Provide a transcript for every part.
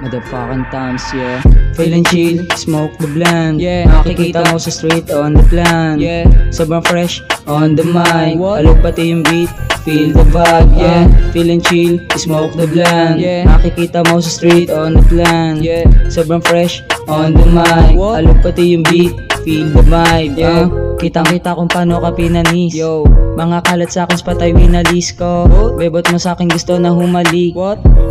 Motherfucking times, yeah. Feeling chill, smoke the blunt. Yeah, nakikita mo sa street on the plan. Yeah, sobrang fresh on the mic. Alog pati yung beat, feel the vibe. Yeah, feeling chill, smoke the blunt. Yeah, nakikita mo sa street on the plan. Yeah, sobrang fresh on the mic. Alog pati yung beat, feel the vibe. Yeah, kitang-kita kung paano ka pinanis. Yo, mga kalat sa akin patay winalis ko. Bebot mo sa akin gusto na humalik.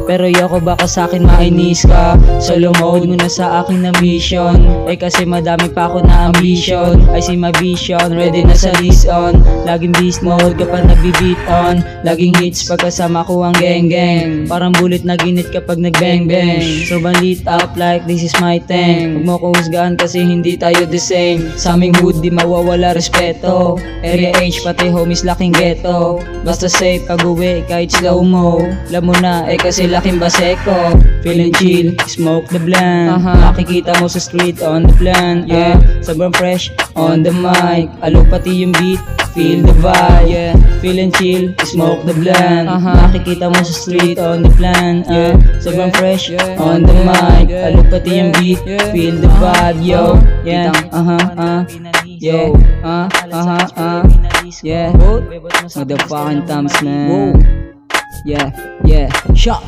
Pero yoko baka sa akin mainis ka. Solo mode mo na sa akin na mission. Eh kasi madami pa ako na ambition. I see my vision, ready na sa list on. Laging beast mode kapag nagbi-beat on. Laging hits pagkasama ko ang gang gang. Parang bullet na ginit kapag nag-bang bang. Sobrang lit up like this is my thing. Huwag mo ko husgahan kasi hindi tayo the same. Sa aming hood di mawawala respeto. Area H pati homies laking ghetto. Basta safe pag uwi kahit slow mo. Alam mo na eh kasi laking baseko. Feeling chill, smoke the blunt. Makikita mo sa street on the plan. Yeah, sobrang fresh on the mic. Alog pati yung beat, feel the vibe. Yeah, feeling chill, smoke the blunt. Makikita mo sa street on the plan. Sobrang fresh on the mic. Alog pati yung beat, feel the vibe. Yo, yeah, yo, yeah, motherfucking thumbs, man. Yeah, shot.